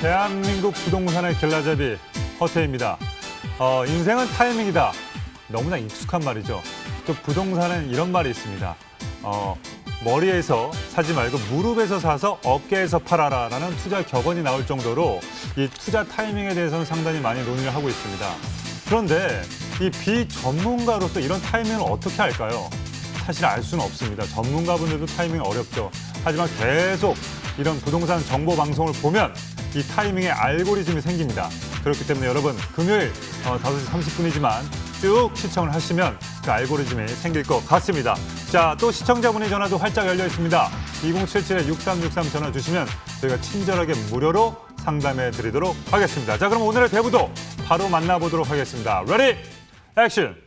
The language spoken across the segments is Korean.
대한민국 부동산의 길라잡이 허태입니다. 인생은 타이밍이다. 너무나 익숙한 말이죠. 또 부동산은 이런 말이 있습니다. 머리에서 사지 말고 무릎에서 사서 어깨에서 팔아라라는 투자 격언이 나올 정도로 이 투자 타이밍에 대해서는 상당히 많이 논의를 하고 있습니다. 그런데 이 비전문가로서 이런 타이밍을 어떻게 할까요? 사실 알 수는 없습니다. 전문가분들도 타이밍이 어렵죠. 하지만 계속 이런 부동산 정보 방송을 보면 이 타이밍에 알고리즘이 생깁니다. 그렇기 때문에 여러분 금요일 5시 30분이지만 쭉 시청을 하시면 그 알고리즘이 생길 것 같습니다. 자, 또 시청자분의 전화도 활짝 열려 있습니다. 2077-6363 전화 주시면 저희가 친절하게 무료로 상담해 드리도록 하겠습니다. 자, 그럼 오늘의 대부도 바로 만나보도록 하겠습니다. 레디, 액션!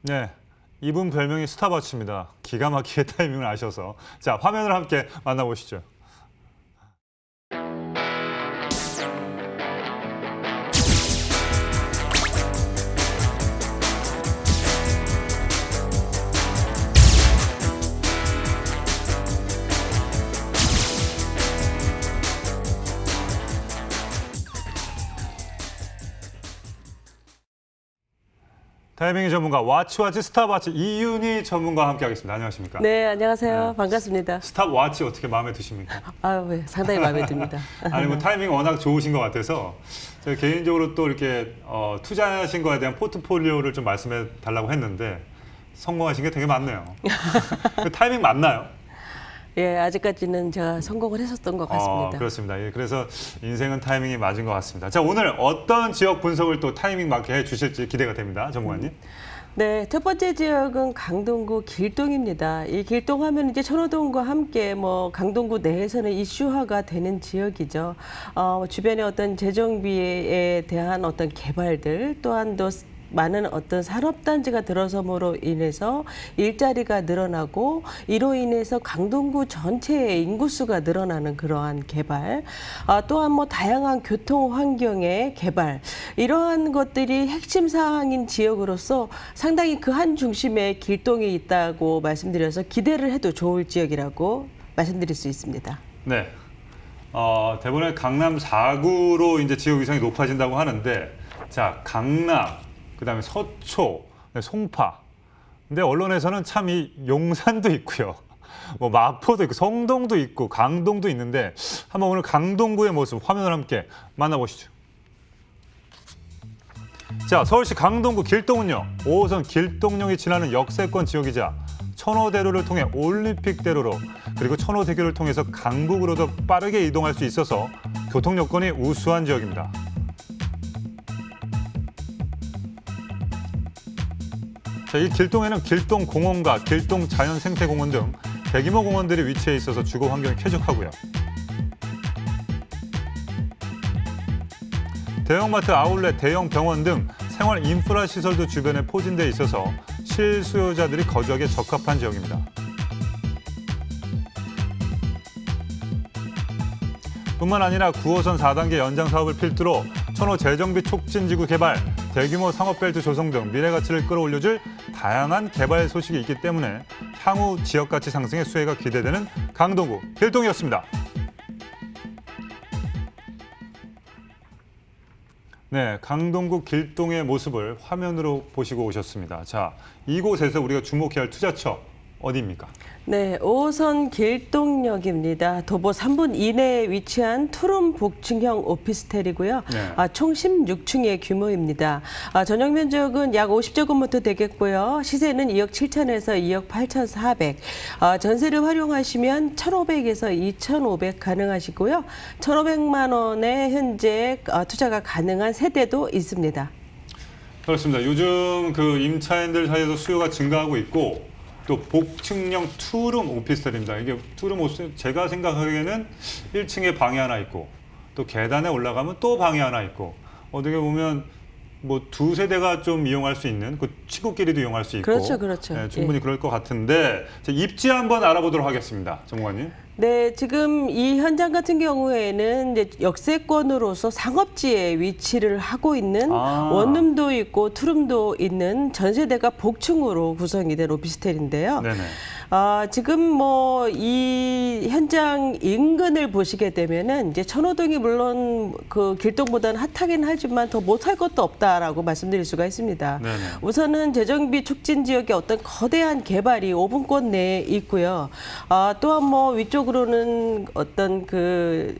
네, 이분 별명이 스타워치입니다. 기가 막히게 타이밍을 아셔서. 자, 화면을 함께 만나보시죠. 타이밍 전문가 와치와치 스탑와치 이윤희 전문가와 함께하겠습니다. 안녕하십니까? 네, 안녕하세요. 네. 반갑습니다. 스탑와치 어떻게 마음에 드십니까? 네, 상당히 마음에 듭니다. 아니 뭐 타이밍 워낙 좋으신 것 같아서 제가 개인적으로 또 이렇게 투자하신 거에 대한 포트폴리오를 좀 말씀해 달라고 했는데 성공하신 게 되게 많네요. 그 타이밍 맞나요? 예, 아직까지는 제가 성공을 했었던 것 같습니다. 그렇습니다. 예, 그래서 인생은 타이밍이 맞은 것 같습니다. 자, 오늘 어떤 지역 분석을 또 타이밍 맞게 해주실지 기대가 됩니다. 전문가님. 네, 첫 번째 지역은 강동구 길동입니다. 이 길동 하면 이제 천호동과 함께 강동구 내에서는 이슈화가 되는 지역이죠. 주변에 어떤 재정비에 대한 어떤 개발들 또한 또 많은 어떤 산업단지가 들어섬으로 인해서 일자리가 늘어나고 이로 인해서 강동구 전체의 인구수가 늘어나는 그러한 개발, 또한 다양한 교통 환경의 개발, 이러한 것들이 핵심 사항인 지역으로서 상당히 그 한 중심에 길동이 있다고 말씀드려서 기대를 해도 좋을 지역이라고 말씀드릴 수 있습니다. 네. 대부분의 강남 4구로 이제 지역 위상이 높아진다고 하는데, 자, 강남, 그다음에 서초, 송파. 근데 언론에서는 참 이 용산도 있고요. 마포도 있고 성동도 있고 강동도 있는데 한번 오늘 강동구의 모습 화면을 함께 만나보시죠. 자, 서울시 강동구 길동은요. 5호선 길동역이 지나는 역세권 지역이자 천호대로를 통해 올림픽대로로 그리고 천호대교를 통해서 강북으로도 빠르게 이동할 수 있어서 교통 여건이 우수한 지역입니다. 자, 이 길동에는 길동공원과 길동자연생태공원 등 대규모 공원들이 위치해 있어서 주거 환경이 쾌적하고요. 대형마트, 아울렛, 대형 병원 등 생활 인프라 시설도 주변에 포진돼 있어서 실수요자들이 거주하기에 적합한 지역입니다. 뿐만 아니라 9호선 4단계 연장 사업을 필두로 천호 재정비 촉진지구 개발, 대규모 상업벨트 조성 등 미래가치를 끌어올려줄 다양한 개발 소식이 있기 때문에 향후 지역가치 상승의 수혜가 기대되는 강동구 길동이었습니다. 네, 강동구 길동의 모습을 화면으로 보시고 오셨습니다. 자, 이곳에서 우리가 주목해야 할 투자처 어디입니까? 네, 5호선 길동역입니다. 도보 3분 이내에 위치한 투룸 복층형 오피스텔이고요. 네. 총 16층의 규모입니다. 전용 면적은 약 50제곱미터 되겠고요. 시세는 2억 7천에서 2억 8,400. 전세를 활용하시면 1,500에서 2,500 가능하시고요. 1,500만 원에 현재 투자가 가능한 세대도 있습니다. 그렇습니다. 요즘 그 임차인들 사이에서 수요가 증가하고 있고 또 복층형 투룸 오피스텔입니다. 이게 투룸 오피스텔 제가 생각하기에는 1층에 방이 하나 있고 또 계단에 올라가면 또 방이 하나 있고 어떻게 보면 두 세대가 좀 이용할 수 있는 그 친구끼리도 이용할 수 있고 그렇죠, 그렇죠. 네, 충분히 예. 그럴 것 같은데 입지 한번 알아보도록 하겠습니다. 전문가님. 네, 지금 이 현장 같은 경우에는 이제 역세권으로서 상업지에 위치를 하고 있는 원룸도 있고 투룸도 있는 전세대가 복층으로 구성이 된 오피스텔인데요. 네네. 지금 뭐 이 현장 인근을 보시게 되면은 이제 천호동이 물론 그 길동보다는 핫하긴 하지만 더 못할 것도 없다라고 말씀드릴 수가 있습니다. 네네. 우선은 재정비 촉진 지역의 어떤 거대한 개발이 5분권 내에 있고요. 또한 뭐 위쪽으로는 어떤 그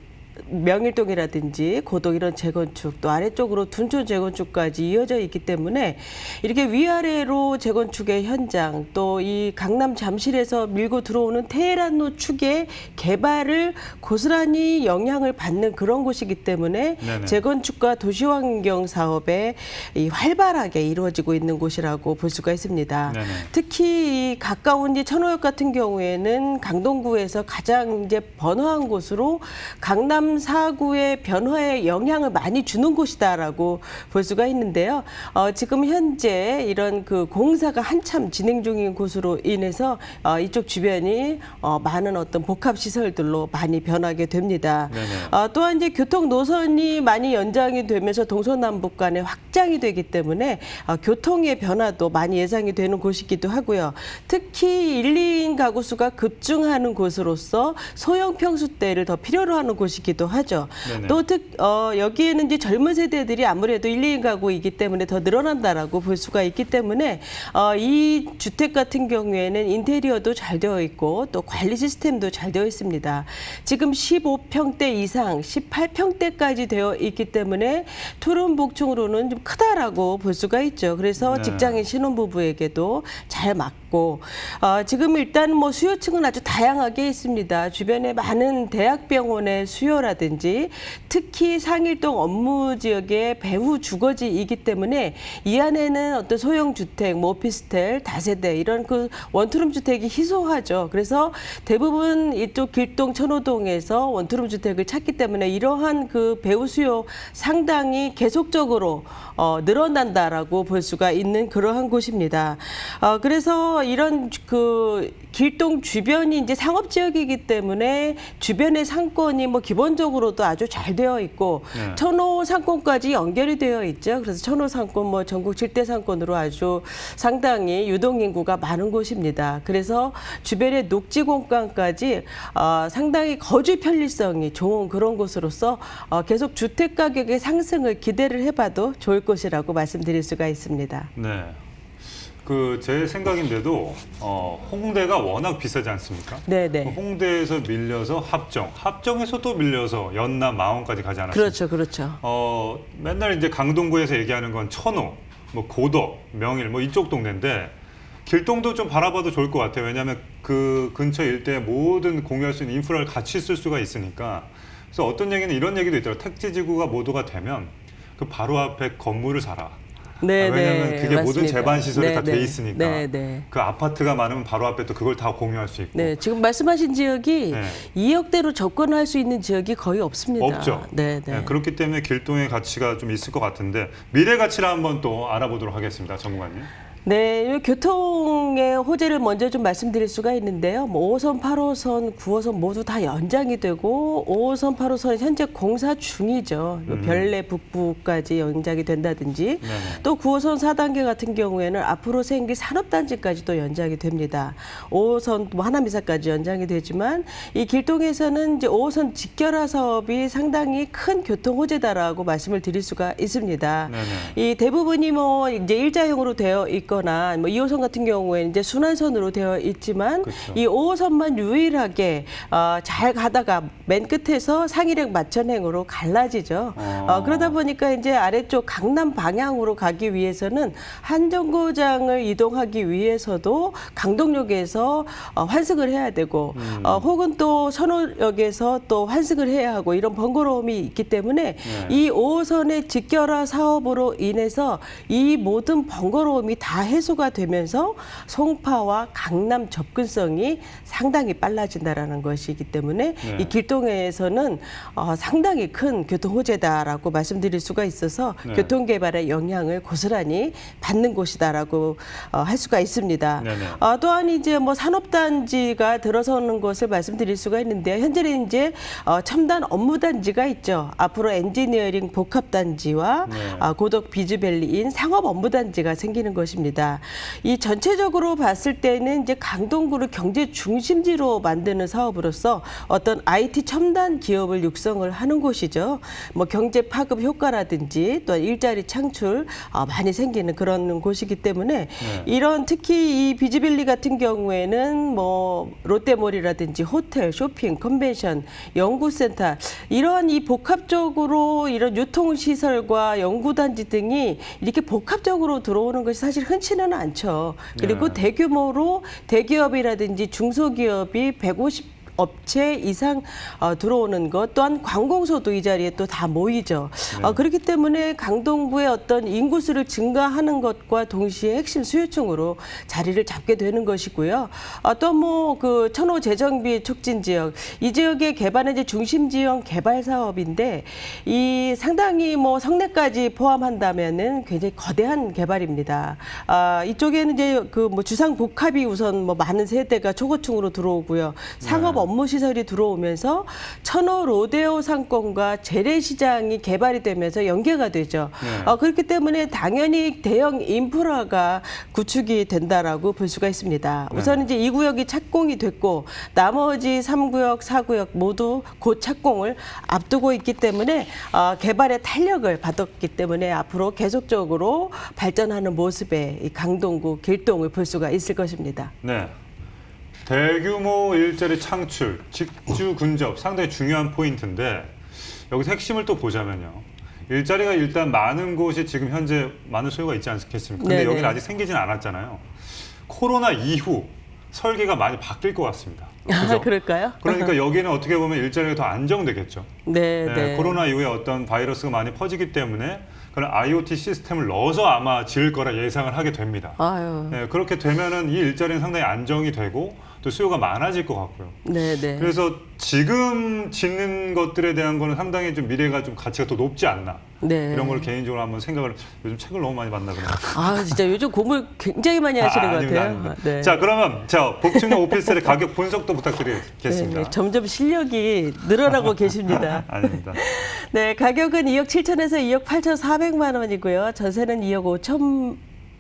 명일동이라든지 고동 이런 재건축, 또 아래쪽으로 둔촌 재건축까지 이어져 있기 때문에 이렇게 위아래로 재건축의 현장, 또 이 강남 잠실에서 밀고 들어오는 테헤란로 축의 개발을 고스란히 영향을 받는 그런 곳이기 때문에 네네. 재건축과 도시환경 사업에 이 활발하게 이루어지고 있는 곳이라고 볼 수가 있습니다. 네네. 특히 이 가까운 이 천호역 같은 경우에는 강동구에서 가장 이제 번화한 곳으로 강남 4구의 변화에 영향을 많이 주는 곳이다라고 볼 수가 있는데요. 지금 현재 이런 그 공사가 한참 진행 중인 곳으로 인해서 이쪽 주변이 많은 어떤 복합 시설들로 많이 변하게 됩니다. 또한 이제 교통 노선이 많이 연장이 되면서 동서남북 간에 확장이 되기 때문에 교통의 변화도 많이 예상이 되는 곳이기도 하고요. 특히 1, 2인 가구 수가 급증하는 곳으로서 소형 평수대를 더 필요로 하는 곳이기도 하죠. 네네. 또 여기에는 이제 젊은 세대들이 아무래도 1, 2인 가구이기 때문에 더 늘어난다라고 볼 수가 있기 때문에 이 주택 같은 경우에는 인테리어도 잘 되어 있고 또 관리 시스템도 잘 되어 있습니다. 지금 15평대 이상 18평대까지 되어 있기 때문에 투룸 복층으로는 좀 크다라고 볼 수가 있죠. 그래서 네. 직장인 신혼부부에게도 잘 맞고 지금 일단 뭐 수요층은 아주 다양하게 있습니다. 주변에 많은 대학병원의 수요라든지 특히 상일동 업무 지역의 배후 주거지이기 때문에 이 안에는 어떤 소형 주택, 뭐 오피스텔, 다세대 이런 그 원투룸 주택이 희소하죠. 그래서 대부분 이쪽 길동 천호동에서 원투룸 주택을 찾기 때문에 이러한 그 배후 수요 상당히 계속적으로 늘어난다라고 볼 수가 있는 그러한 곳입니다. 그래서 이런 그 길동 주변이 이제 상업 지역이기 때문에 주변의 상권이 뭐 기본적으로도 아주 잘 되어 있고 네. 천호 상권까지 연결이 되어 있죠. 그래서 천호 상권 뭐 전국 7대 상권으로 아주 상당히 유동 인구가 많은 곳입니다. 그래서 주변의 녹지 공간까지 상당히 거주 편리성이 좋은 그런 곳으로서 계속 주택 가격의 상승을 기대를 해봐도 좋을 것이라고 말씀드릴 수가 있습니다. 네. 제 생각인데도 홍대가 워낙 비싸지 않습니까? 네네. 홍대에서 밀려서 합정에서 또 밀려서 연남, 망원까지 가지 않았습니까? 그렇죠, 그렇죠. 맨날 이제 강동구에서 얘기하는 건 천호, 뭐 고덕, 명일, 뭐 이쪽 동네인데 길동도 좀 바라봐도 좋을 것 같아요. 왜냐하면 그 근처 일대에 모든 공유할 수 있는 인프라를 같이 쓸 수가 있으니까. 그래서 어떤 얘기는 이런 얘기도 있더라고요. 택지지구가 모두가 되면 그 바로 앞에 건물을 사라. 네, 왜냐하면 네, 그게 모든 맞습니다. 재반 시설이 네, 다 돼 네. 있으니까 네, 네. 그 아파트가 많으면 바로 앞에 또 그걸 다 공유할 수 있고. 네, 지금 말씀하신 지역이 네. 2억대로 접근할 수 있는 지역이 거의 없습니다. 없죠. 네, 네. 그렇기 때문에 길동의 가치가 좀 있을 것 같은데 미래 가치를 한번 또 알아보도록 하겠습니다, 전문가님. 네, 교통의 호재를 먼저 좀 말씀드릴 수가 있는데요. 뭐 5호선, 8호선, 9호선 모두 다 연장이 되고 5호선, 8호선 현재 공사 중이죠. 별내 북부까지 연장이 된다든지 네네. 또 9호선 4단계 같은 경우에는 앞으로 생길 산업단지까지도 연장이 됩니다. 5호선 뭐 하남이사까지 연장이 되지만 이 길동에서는 이제 5호선 직결화 사업이 상당히 큰 교통 호재다라고 말씀을 드릴 수가 있습니다. 네네. 이 대부분이 뭐 이제 일자형으로 되어 있거나 뭐 2호선 같은 경우에는 이제 순환선으로 되어 있지만 그렇죠. 이 5호선만 유일하게 잘 가다가 맨 끝에서 상일행 마천행으로 갈라지죠. 그러다 보니까 이제 아래쪽 강남 방향으로 가기 위해서는 한정거장을 이동하기 위해서도 강동역에서 환승을 해야 되고 혹은 또 선호역에서 또 환승을 해야 하고 이런 번거로움이 있기 때문에 이 5호선의 직결화 사업으로 인해서 이 모든 번거로움이 다 다 해소가 되면서 송파와 강남 접근성이 상당히 빨라진다라는 것이기 때문에 네. 이 길동에서는 상당히 큰 교통 호재다라고 말씀드릴 수가 있어서 네. 교통 개발의 영향을 고스란히 받는 곳이다라고 할 수가 있습니다. 네네. 또한 이제 뭐 산업단지가 들어서는 것을 말씀드릴 수가 있는데 현재는 이제 첨단 업무단지가 있죠. 앞으로 엔지니어링 복합단지와 네. 고덕 비즈밸리인 상업 업무단지가 생기는 것입니다. 이 전체적으로 봤을 때는 이제 강동구를 경제 중심지로 만드는 사업으로서 어떤 IT 첨단 기업을 육성을 하는 곳이죠. 뭐 경제 파급 효과라든지 또 일자리 창출 많이 생기는 그런 곳이기 때문에 이런 특히 이 비즈밸리 같은 경우에는 뭐 롯데몰이라든지 호텔, 쇼핑, 컨벤션, 연구센터 이런 이 복합적으로 이런 유통시설과 연구단지 등이 이렇게 복합적으로 들어오는 것이 사실 흔치는 않죠. 그리고 네. 대규모로 대기업이라든지 중소기업이 150 업체 이상 들어오는 것 또한 관공서도 이 자리에 또 다 모이죠. 네. 그렇기 때문에 강동구의 어떤 인구수를 증가하는 것과 동시에 핵심 수요층으로 자리를 잡게 되는 것이고요. 또 뭐 그 천호 재정비 촉진 지역 이 지역의 개발은 이제 중심 지역 개발 사업인데 이 상당히 뭐 성내까지 포함한다면은 굉장히 거대한 개발입니다. 이쪽에는 이제 그 뭐 주상 복합이 우선 뭐 많은 세대가 초고층으로 들어오고요. 상업 업무 시설이 들어오면서 천호 로데오 상권과 재래시장이 개발이 되면서 연계가 되죠. 네. 그렇기 때문에 당연히 대형 인프라가 구축이 된다라고 볼 수가 있습니다. 우선 이제 2구역이 착공이 됐고 나머지 3구역, 4구역 모두 곧 착공을 앞두고 있기 때문에 개발의 탄력을 받았기 때문에 앞으로 계속적으로 발전하는 모습의 이 강동구, 길동을 볼 수가 있을 것입니다. 네. 대규모 일자리 창출, 직주 근접 상당히 중요한 포인트인데 여기서 핵심을 또 보자면요. 일자리가 일단 많은 곳이 지금 현재 많은 소요가 있지 않겠습니까? 근데 네네. 여기는 아직 생기진 않았잖아요. 코로나 이후 설계가 많이 바뀔 것 같습니다. 그죠? 그럴까요? 그러니까 여기는 어떻게 보면 일자리가 더 안정되겠죠. 네, 네, 네. 코로나 이후에 어떤 바이러스가 많이 퍼지기 때문에 그런 IoT 시스템을 넣어서 아마 지을 거라 예상을 하게 됩니다. 아유. 네, 그렇게 되면은 이 일자리는 상당히 안정이 되고 또 수요가 많아질 것 같고요. 네, 네. 그래서 지금 짓는 것들에 대한 거는 상당히 좀 미래가 좀 가치가 더 높지 않나. 네. 이런 걸 개인적으로 한번 생각을 요즘 책을 너무 많이 봤나 그래요. 진짜 요즘 공부 굉장히 많이 하시는 것 아닙니다, 같아요. 아닙니다. 네. 자, 그러면 복층형 오피스텔의 가격 분석도 부탁드리겠습니다. 네, 점점 실력이 늘어나고 계십니다. 아닙니다. 네, 가격은 2억 7천에서 2억 8,400만 원이고요. 전세는 2억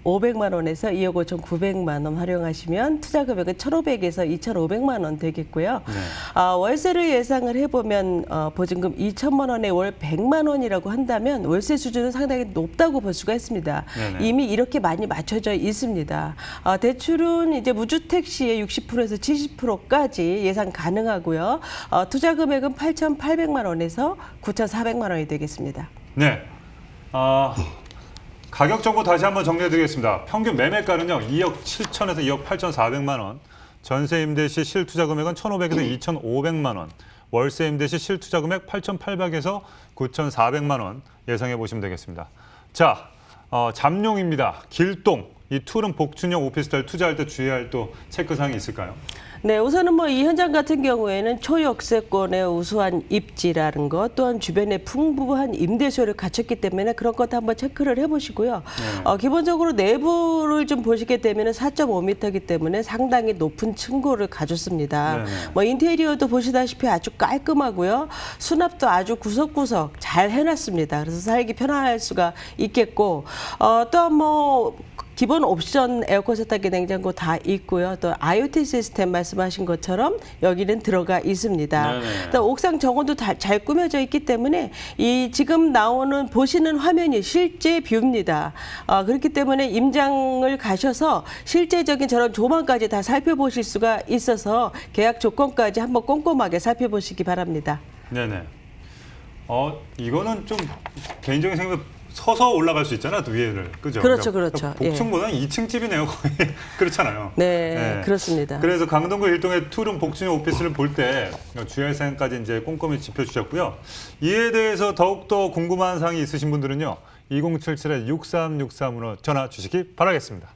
5,500만 원에서 2억 5,900만 원 활용하시면 투자 금액은 1,500에서 2,500만 원 되겠고요. 네. 월세를 예상을 해보면 보증금 2천만 원에 월 100만 원이라고 한다면 월세 수준은 상당히 높다고 볼 수가 있습니다. 네네. 이미 이렇게 많이 맞춰져 있습니다. 대출은 이제 무주택 시의 60%에서 70%까지 예상 가능하고요. 투자 금액은 8,800만 원에서 9,400만 원이 되겠습니다. 네. 가격 정보 다시 한번 정리해드리겠습니다. 평균 매매가는요. 2억 7천에서 2억 8,400만 원. 전세 임대 시 실투자 금액은 1,500에서 2,500만 원. 월세 임대 시 실투자 금액 8,800에서 9,400만 원 예상해 보시면 되겠습니다. 자, 잠룡입니다. 길동. 이 투룸 복층형 오피스텔 투자할 때 주의할 또 체크사항이 있을까요? 네, 우선은 뭐 이 현장 같은 경우에는 초역세권의 우수한 입지라는 것, 또한 주변에 풍부한 임대소를 갖췄기 때문에 그런 것도 한번 체크를 해보시고요. 기본적으로 내부를 좀 보시게 되면 4.5m이기 때문에 상당히 높은 층고를 가졌습니다. 네네. 뭐 인테리어도 보시다시피 아주 깔끔하고요. 수납도 아주 구석구석 잘 해놨습니다. 그래서 살기 편할 수가 있겠고, 또한 뭐 기본 옵션 에어컨 세탁기 냉장고 다 있고요. 또 IoT 시스템 말씀하신 것처럼 여기는 들어가 있습니다. 네네. 또 옥상 정원도 잘 꾸며져 있기 때문에 이 지금 보시는 화면이 실제 뷰입니다. 그렇기 때문에 임장을 가셔서 실제적인 저런 조망까지 다 살펴보실 수가 있어서 계약 조건까지 한번 꼼꼼하게 살펴보시기 바랍니다. 네네. 이거는 좀 개인적인 생각 서서 올라갈 수 있잖아, 위에를. 그죠? 그렇죠, 그렇죠. 복층보다는 2층 집이네요, 거의. 그렇잖아요. 네, 그렇습니다. 그래서 강동구 일동의 투룸 복층형 오피스를 볼 때 주의할 사항까지 이제 꼼꼼히 짚어주셨고요. 이에 대해서 더욱더 궁금한 사항이 있으신 분들은요, 2077-6363으로 전화 주시기 바라겠습니다.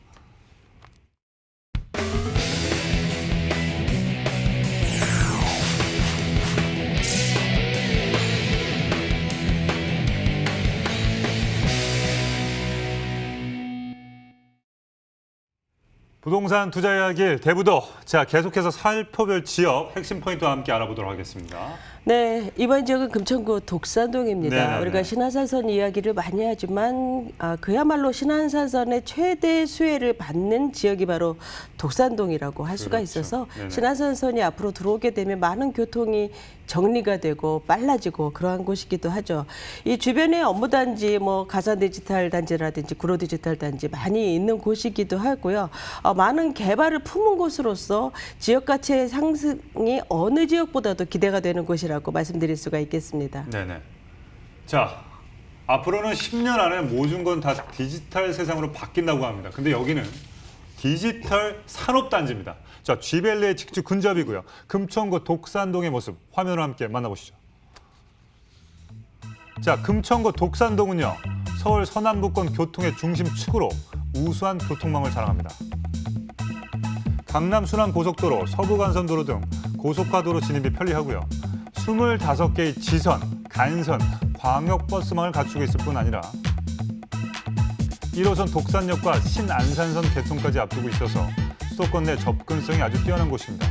부동산 투자의 길 대부도. 자, 계속해서 살펴볼 지역 핵심 포인트와 함께 알아보도록 하겠습니다. 네, 이번 지역은 금천구 독산동입니다. 네네네. 우리가 신안산선 이야기를 많이 하지만 그야말로 신안산선의 최대 수혜를 받는 지역이 바로 독산동이라고 할 수가 그렇죠. 있어서 네네. 신안산선이 앞으로 들어오게 되면 많은 교통이 정리가 되고 빨라지고 그러한 곳이기도 하죠. 이 주변에 업무단지, 뭐 가산 디지털 단지라든지 구로 디지털 단지 많이 있는 곳이기도 하고요. 많은 개발을 품은 곳으로서 지역 가치의 상승이 어느 지역보다도 기대가 되는 곳이라고 말씀드릴 수가 있겠습니다. 네네. 자, 앞으로는 10년 안에 모든 건 다 디지털 세상으로 바뀐다고 합니다. 근데 여기는 디지털 산업단지입니다. 자, 쥐벨리의 직주 근접이고요. 금천구 독산동의 모습 화면으로 함께 만나보시죠. 자, 금천구 독산동은요, 서울 서남부권 교통의 중심축으로 우수한 교통망을 자랑합니다. 강남 순환고속도로, 서부간선도로 등 고속화도로 진입이 편리하고요. 25개의 지선, 간선, 광역버스망을 갖추고 있을 뿐 아니라 1호선 독산역과 신안산선 개통까지 앞두고 있어서 수도권 내 접근성이 아주 뛰어난 곳입니다.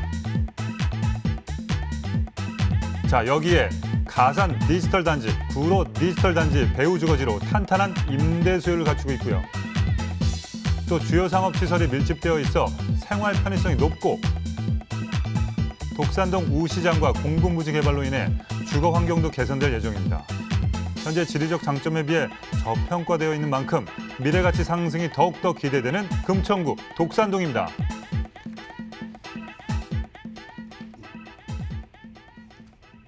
자, 여기에 가산 디지털 단지, 구로 디지털 단지 배후 주거지로 탄탄한 임대 수요를 갖추고 있고요. 또 주요 상업시설이 밀집되어 있어 생활 편의성이 높고 독산동 우시장과 공군부지 개발로 인해 주거 환경도 개선될 예정입니다. 현재 지리적 장점에 비해 저평가되어 있는 만큼 미래 가치 상승이 더욱더 기대되는 금천구 독산동입니다.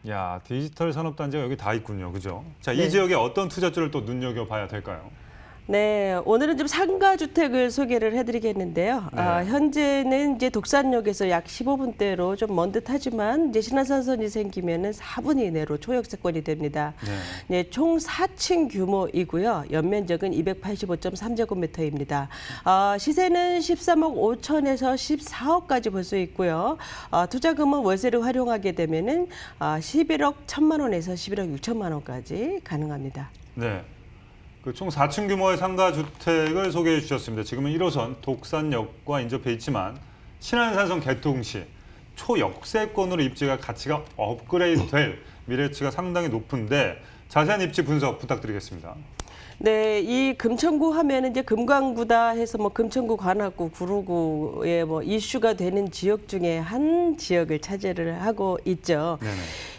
야, 디지털 산업단지가 여기 다 있군요. 그죠? 자, 이 네. 지역에 어떤 투자주를 또 눈여겨봐야 될까요? 네, 오늘은 좀 상가주택을 소개를 해드리겠는데요. 네. 현재는 이제 독산역에서 약 15분대로 좀 먼 듯하지만 이제 신안산선이 생기면은 4분 이내로 초역세권이 됩니다. 네. 네, 총 4층 규모이고요. 연면적은 280.3제곱미터입니다. 시세는 13억 5천에서 14억까지 볼 수 있고요. 투자금은 월세를 활용하게 되면은 11억 1천만 원에서 11억 6천만 원까지 가능합니다. 네. 그 총 4층 규모의 상가 주택을 소개해 주셨습니다. 지금은 1호선 독산역과 인접해 있지만 신안산선 개통 시 초역세권으로 입지가 가치가 업그레이드 될 미래치가 상당히 높은데 자세한 입지 분석 부탁드리겠습니다. 네, 이 금천구 하면은 이제 금강구다 해서 뭐 금천구, 관악구, 구로구에 뭐 이슈가 되는 지역 중에 한 지역을 차지를 하고 있죠. 네네.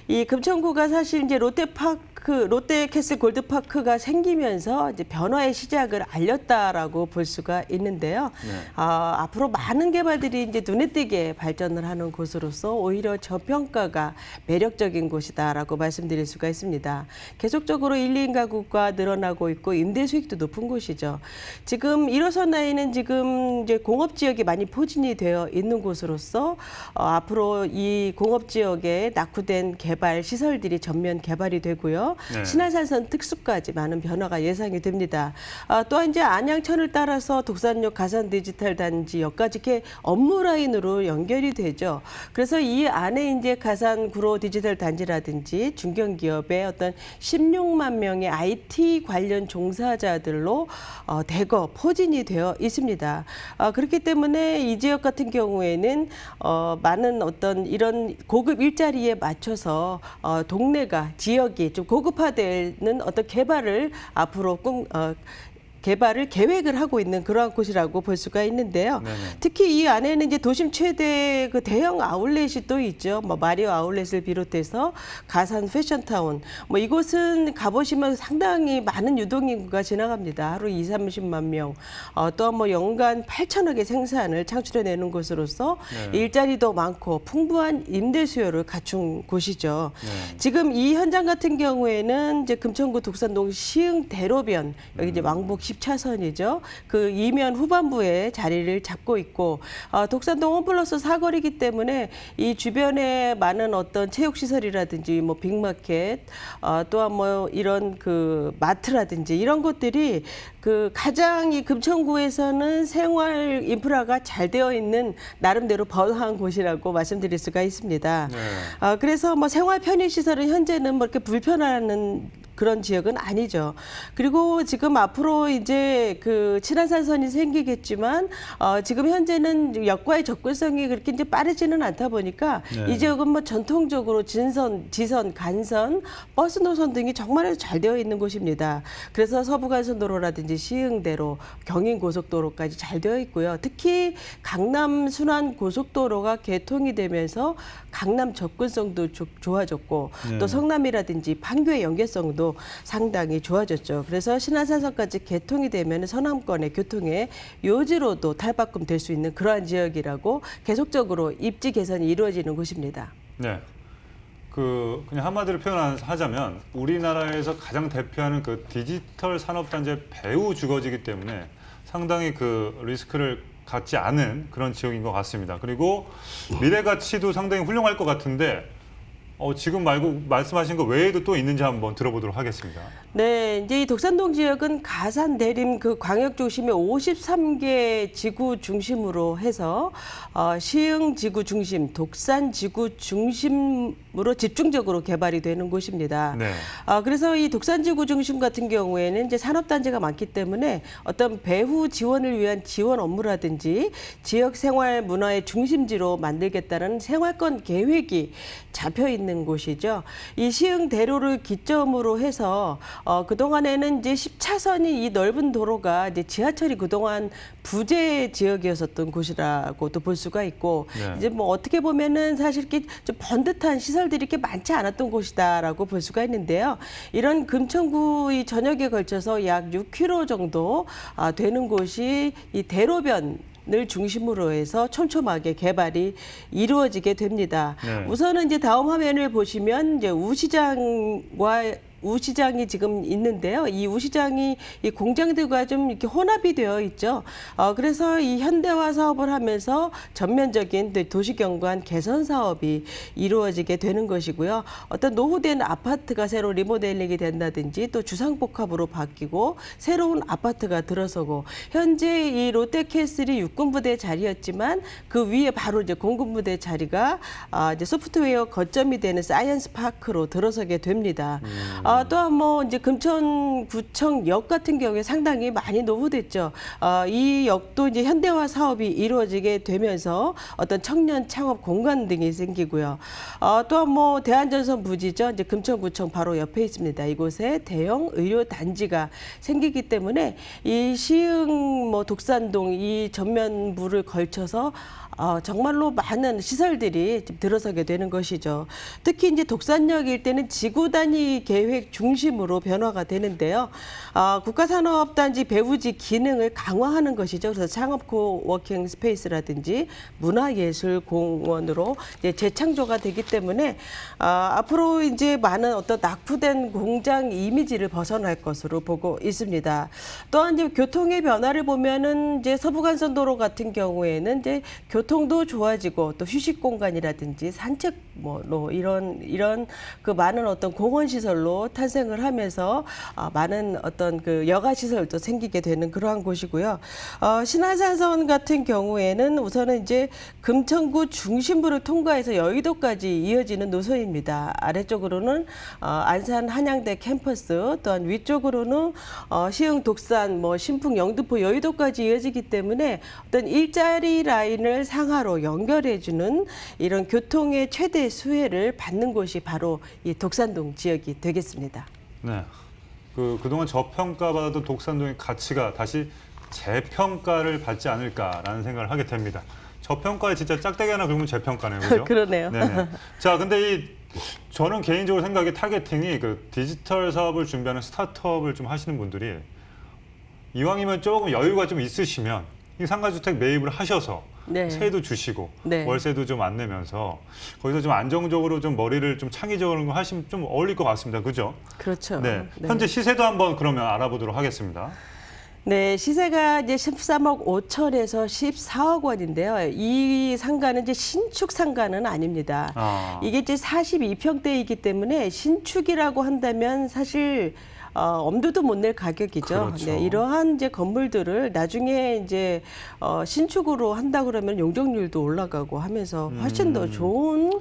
이 금천구가 사실 이제 롯데캐슬 골드파크가 생기면서 이제 변화의 시작을 알렸다라고 볼 수가 있는데요. 네. 앞으로 많은 개발들이 이제 눈에 띄게 발전을 하는 곳으로서 오히려 저평가가 매력적인 곳이다라고 말씀드릴 수가 있습니다. 계속적으로 1, 2인 가구가 늘어나고 있고 임대 수익도 높은 곳이죠. 지금 1호선 라인은 지금 이제 공업 지역이 많이 포진이 되어 있는 곳으로서 앞으로 이 공업 지역에 낙후된 개발 시설들이 전면 개발이 되고요. 네. 신안산선 특수까지 많은 변화가 예상이 됩니다. 또한 이제 안양천을 따라서 독산역 가산 디지털 단지역까지 이렇게 업무 라인으로 연결이 되죠. 그래서 이 안에 이제 가산 구로 디지털 단지라든지 중견기업의 어떤 16만 명의 IT 관련 종사자들로 대거 포진이 되어 있습니다. 그렇기 때문에 이 지역 같은 경우에는 많은 어떤 이런 고급 일자리에 맞춰서 동네가 지역이 좀 고급화되는 어떤 개발을 앞으로 개발을 계획을 하고 있는 그러한 곳이라고 볼 수가 있는데요. 네네. 특히 이 안에는 이제 도심 최대 그 대형 아울렛이 또 있죠. 뭐 마리오 아울렛을 비롯해서 가산 패션타운. 뭐 이곳은 가보시면 상당히 많은 유동인구가 지나갑니다. 하루 30만 명. 또한 뭐 연간 8천억의 생산을 창출해내는 곳으로서 네. 일자리도 많고 풍부한 임대 수요를 갖춘 곳이죠. 네. 지금 이 현장 같은 경우에는 이제 금천구 독산동 시흥 대로변 여기 이제 왕복 10차선이죠. 그 이면 후반부에 자리를 잡고 있고 독산동 홈플러스 사거리이기 때문에 이 주변에 많은 어떤 체육시설이라든지 뭐 빅마켓 또한 뭐 이런 그 마트라든지 이런 것들이 그 가장 이 금천구에서는 생활 인프라가 잘 되어 있는 나름대로 번화한 곳이라고 말씀드릴 수가 있습니다. 네. 그래서 뭐 생활 편의 시설은 현재는 뭐 이렇게 불편한 그런 지역은 아니죠. 그리고 지금 앞으로 이제 그 친화산선이 생기겠지만 지금 현재는 역과의 접근성이 그렇게 이제 빠르지는 않다 보니까 네. 이 지역은 뭐 전통적으로 진선, 지선, 간선, 버스 노선 등이 정말 잘 되어 있는 곳입니다. 그래서 서부간선도로라든지 시흥대로, 경인고속도로까지 잘 되어 있고요. 특히 강남 순환고속도로가 개통이 되면서 강남 접근성도 좋아졌고 네. 또 성남이라든지 판교의 연계성도 상당히 좋아졌죠. 그래서 신안산선까지 개통이 되면 서남권의 교통의 요지로도 탈바꿈 될 수 있는 그러한 지역이라고 계속적으로 입지 개선이 이루어지는 곳입니다. 네. 그냥 한마디로 표현하자면 우리나라에서 가장 대표하는 그 디지털 산업단지의 배후 주거지이기 때문에 상당히 그 리스크를 갖지 않은 그런 지역인 것 같습니다. 그리고 미래 가치도 상당히 훌륭할 것 같은데 지금 말씀하신 거 외에도 또 있는지 한번 들어보도록 하겠습니다. 네, 이제 이 독산동 지역은 가산 대림 그 광역 중심의 53개 지구 중심으로 해서 시흥 지구 중심, 독산 지구 중심으로 집중적으로 개발이 되는 곳입니다. 네. 그래서 이 독산 지구 중심 같은 경우에는 이제 산업단지가 많기 때문에 어떤 배후 지원을 위한 지원 업무라든지 지역 생활 문화의 중심지로 만들겠다는 생활권 계획이 잡혀 있는 곳이죠. 이 시흥 대로를 기점으로 해서 그동안에는 이제 10차선이 이 넓은 도로가 이제 지하철이 그동안 부재 지역이었었던 곳이라고도 볼 수가 있고 네. 이제 뭐 어떻게 보면은 사실 이렇게 좀 번듯한 시설들이 이렇게 많지 않았던 곳이다라고 볼 수가 있는데요. 이런 금천구 이 전역에 걸쳐서 약 6km 정도 되는 곳이 이 대로변 을 중심으로 해서 촘촘하게 개발이 이루어지게 됩니다. 네. 우선은 이제 다음 화면을 보시면 이제 우시장이 지금 있는데요. 이 우시장이 이 공장들과 좀 이렇게 혼합이 되어 있죠. 그래서 이 현대화 사업을 하면서 전면적인 도시경관 개선 사업이 이루어지게 되는 것이고요. 어떤 노후된 아파트가 새로 리모델링이 된다든지 또 주상복합으로 바뀌고 새로운 아파트가 들어서고 현재 이 롯데캐슬이 육군부대 자리였지만 그 위에 바로 이제 공군부대 자리가 이제 소프트웨어 거점이 되는 사이언스 파크로 들어서게 됩니다. 또한 뭐 이제 금천구청역 같은 경우에 상당히 많이 노후됐죠. 이 역도 이제 현대화 사업이 이루어지게 되면서 어떤 청년 창업 공간 등이 생기고요. 또한 뭐 대한전선 부지죠. 이제 금천구청 바로 옆에 있습니다. 이곳에 대형 의료 단지가 생기기 때문에 이 시흥 뭐 독산동 이 전면부를 걸쳐서 정말로 많은 시설들이 들어서게 되는 것이죠. 특히 이제 독산역 일대는 지구 단위 계획 중심으로 변화가 되는데요. 국가산업단지 배후지 기능을 강화하는 것이죠. 그래서 창업 코워킹 스페이스라든지 문화예술공원으로 이제 재창조가 되기 때문에 앞으로 이제 많은 어떤 낙후된 공장 이미지를 벗어날 것으로 보고 있습니다. 또한 이제 교통의 변화를 보면은 이제 서부간선도로 같은 경우에는 이제 교통도 좋아지고 또 휴식 공간이라든지 산책로로 이런 그 많은 어떤 공원 시설로 탄생을 하면서 많은 어떤 그 여가 시설도 생기게 되는 그러한 곳이고요. 신안산선 같은 경우에는 우선은 이제 금천구 중심부를 통과해서 여의도까지 이어지는 노선입니다. 아래쪽으로는 안산 한양대 캠퍼스, 또한 위쪽으로는 시흥 독산, 뭐 신풍 영등포 여의도까지 이어지기 때문에 어떤 일자리 라인을 상하로 연결해주는 이런 교통의 최대 수혜를 받는 곳이 바로 이 독산동 지역이 되겠습니다. 네. 그동안 저평가받았던 독산동의 가치가 다시 재평가를 받지 않을까라는 생각을 하게 됩니다. 저평가에 진짜 짝대기 하나 긁으면 재평가네요. 그죠? 그러네요. 네네. 자, 근데 저는 개인적으로 생각에 타겟팅이 그 디지털 사업을 준비하는 스타트업을 좀 하시는 분들이 이왕이면 조금 여유가 좀 있으시면 이 상가주택 매입을 하셔서 네. 세도 주시고 네. 월세도 좀 안 내면서 거기서 좀 안정적으로 좀 머리를 좀 창의적으로 하시면 좀 어울릴 것 같습니다. 그죠? 그렇죠. 네. 네. 현재 시세도 한번 그러면 알아보도록 하겠습니다. 네, 시세가 이제 13억 5천에서 14억 원인데요. 이 상가는 이제 신축 상가는 아닙니다. 이게 이제 42평대이기 때문에 신축이라고 한다면 사실 엄두도 못 낼 가격이죠. 그렇죠. 네, 이러한 이제 건물들을 나중에 이제 신축으로 한다 그러면 용적률도 올라가고 하면서 훨씬 더 좋은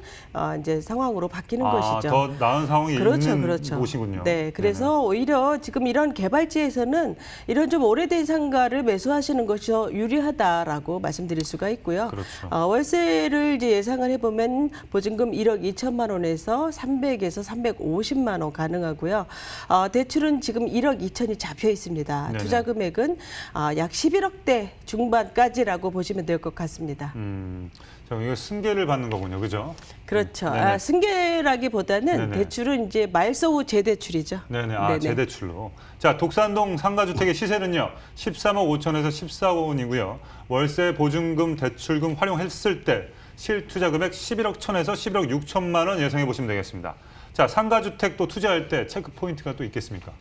이제 상황으로 바뀌는 것이죠. 더 나은 상황이 있는 곳이군요. 네, 그래서 오히려 지금 이런 개발지에서는 이런 좀 오래된 상가를 매수하시는 것이 더 유리하다라고 말씀드릴 수가 있고요. 그렇죠. 월세를 이제 예상을 해보면 보증금 1억 2천만 원에서 300에서 350만 원 가능하고요. 대출은 지금 1억 2천이 잡혀 있습니다. 네네. 투자 금액은 약 11억대 중반까지라고 보시면 될 것 같습니다. 자, 이거 승계를 받는 거군요, 그죠? 그렇죠. 네네. 승계라기보다는 네네. 대출은 이제 말소 후 재대출이죠. 네네, 네네. 재대출로. 자, 독산동 상가주택의 시세는요, 13억 5천에서 14억 원이고요. 월세 보증금, 대출금 활용했을 때 실투자 금액 11억 1천에서 11억 6천만 원 예상해 보시면 되겠습니다. 자, 상가주택 또 투자할 때 체크 포인트가 또 있겠습니까?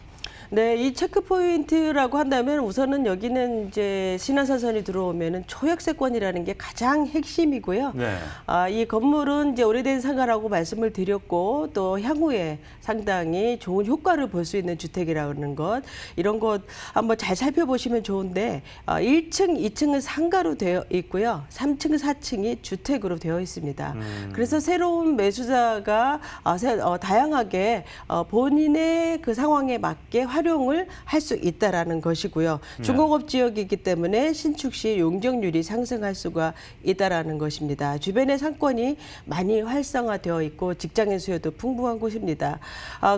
네, 이 체크 포인트라고 한다면 우선은 여기는 이제 신한사선이 들어오면은 초역세권이라는 게 가장 핵심이고요. 네. 이 건물은 이제 오래된 상가라고 말씀을 드렸고 또 향후에 상당히 좋은 효과를 볼 수 있는 주택이라는 것 이런 것 한번 잘 살펴보시면 좋은데 1층, 2층은 상가로 되어 있고요. 3층, 4층이 주택으로 되어 있습니다. 그래서 새로운 매수자가 다양하게 본인의 그 상황에 맞게 활용을 할 수 있다라는 것이고요. 중공업 지역이기 때문에 신축 시 용적률이 상승할 수가 있다라는 것입니다. 주변의 상권이 많이 활성화되어 있고 직장인 수요도 풍부한 곳입니다.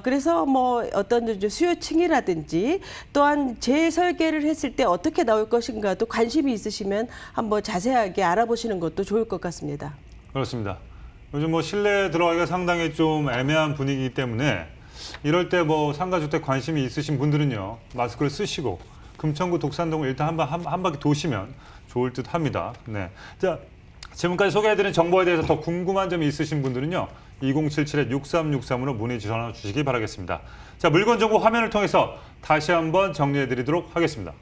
그래서 뭐 어떤 수요층이라든지 또한 재설계를 했을 때 어떻게 나올 것인가도 관심이 있으시면 한번 자세하게 알아보시는 것도 좋을 것 같습니다. 그렇습니다. 요즘 뭐 실내에 들어가기가 상당히 좀 애매한 분위기이기 때문에 이럴 때 뭐 상가주택 관심이 있으신 분들은요, 마스크를 쓰시고 금천구 독산동을 일단 한 바퀴 도시면 좋을 듯 합니다. 네. 자, 지금까지 소개해드린 정보에 대해서 더 궁금한 점이 있으신 분들은요, 2077-6363으로 문의 전화 주시기 바라겠습니다. 자, 물건 정보 화면을 통해서 다시 한번 정리해드리도록 하겠습니다.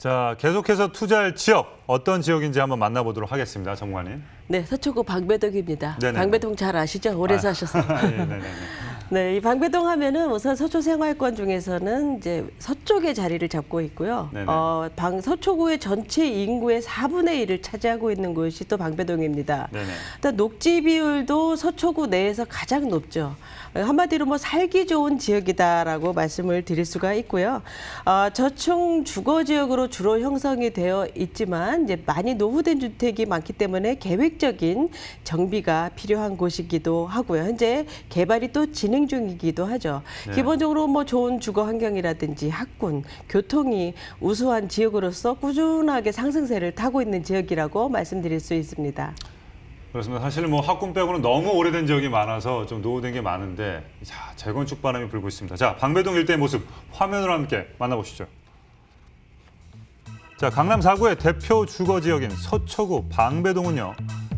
자, 계속해서 투자할 지역, 어떤 지역인지 한번 만나보도록 하겠습니다. 전문가님. 네, 서초구 방배동입니다. 네네. 방배동 잘 아시죠? 오래 사셔서. 네네네. 네, 이 방배동 하면은 우선 서초 생활권 중에서는 이제 서쪽에 자리를 잡고 있고요. 네네. 서초구의 전체 인구의 4분의 1을 차지하고 있는 곳이 또 방배동입니다. 네네. 일단 녹지 비율도 서초구 내에서 가장 높죠. 한마디로 뭐 살기 좋은 지역이다라고 말씀을 드릴 수가 있고요. 저층 주거 지역으로 주로 형성이 되어 있지만 이제 많이 노후된 주택이 많기 때문에 계획적인 정비가 필요한 곳이기도 하고요. 현재 개발이 또 진행 중이기도 하죠. 네. 기본적으로 뭐 좋은 주거 환경이라든지 학군, 교통이 우수한 지역으로서 꾸준하게 상승세를 타고 있는 지역이라고 말씀드릴 수 있습니다. 그렇습니다. 사실 뭐 학군 빼고는 너무 오래된 지역이 많아서 좀 노후된 게 많은데, 자, 재건축 바람이 불고 있습니다. 자, 방배동 일대의 모습 화면으로 함께 만나보시죠. 자, 강남 4구의 대표 주거 지역인 서초구 방배동은요,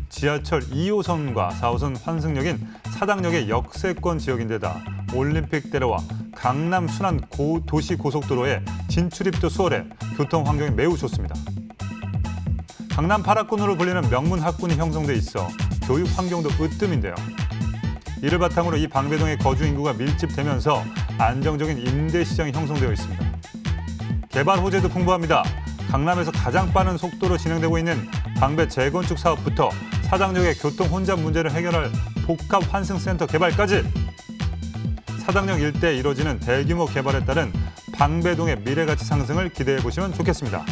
지하철 2호선과 4호선 환승역인 사당역의 역세권 지역인데다 올림픽대로와 강남 순환 도시 고속도로에 진출입도 수월해 교통 환경이 매우 좋습니다. 강남 8학군으로 불리는 명문 학군이 형성돼 있어 교육 환경도 으뜸인데요. 이를 바탕으로 이 방배동의 거주 인구가 밀집되면서 안정적인 임대 시장이 형성되어 있습니다. 개발 호재도 풍부합니다. 강남에서 가장 빠른 속도로 진행되고 있는 방배 재건축 사업부터 사당역의 교통 혼잡 문제를 해결할 복합 환승센터 개발까지 사당역 일대에 이뤄지는 대규모 개발에 따른 방배동의 미래가치 상승을 기대해 보시면 좋겠습니다.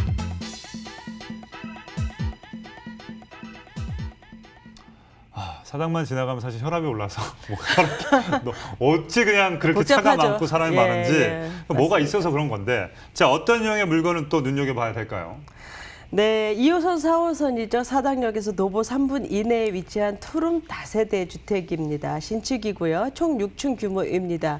사당만 지나가면 사실 혈압이 올라서 어찌 그냥 그렇게 복잡하죠. 차가 많고 사람이 예, 많은지 예, 뭐가 맞습니다. 있어서 그런 건데 자 어떤 유형의 물건은 또 눈여겨봐야 될까요? 네, 2호선, 4호선이죠. 사당역에서 도보 3분 이내에 위치한 투룸 다세대 주택입니다. 신축이고요. 총 6층 규모입니다.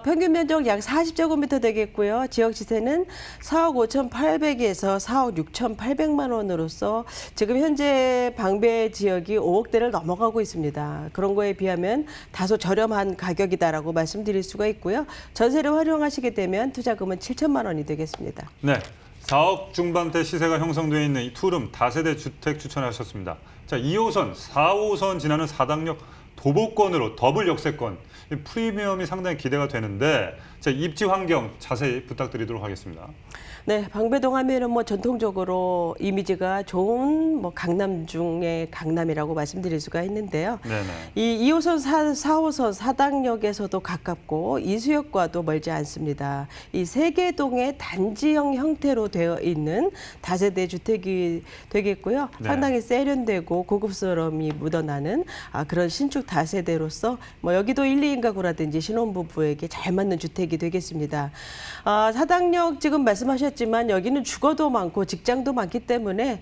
평균 면적 약 40제곱미터 되겠고요. 지역 시세는 4억 5,800에서 4억 6,800만 원으로서 지금 현재 방배 지역이 5억대를 넘어가고 있습니다. 그런 거에 비하면 다소 저렴한 가격이다라고 말씀드릴 수가 있고요. 전세를 활용하시게 되면 투자금은 7천만 원이 되겠습니다. 네. 4억 중반대 시세가 형성되어 있는 이 투룸 다세대 주택 추천하셨습니다. 자, 2호선, 4호선 지나는 사당역 도보권으로 더블 역세권, 이 프리미엄이 상당히 기대가 되는데 자, 입지 환경 자세히 부탁드리도록 하겠습니다. 네, 방배동 하면은 뭐 전통적으로 이미지가 좋은 뭐 강남 중의 강남이라고 말씀드릴 수가 있는데요. 네네. 이 2호선, 4호선 사당역에서도 가깝고 이수역과도 멀지 않습니다. 이 세계동의 단지형 형태로 되어 있는 다세대 주택이 되겠고요. 네. 상당히 세련되고 고급스러움이 묻어나는 그런 신축 다세대로서 뭐 여기도 1, 2인 가구라든지 신혼부부에게 잘 맞는 주택이 되겠습니다. 사당역 지금 말씀하셨지만 여기는 주거도 많고 직장도 많기 때문에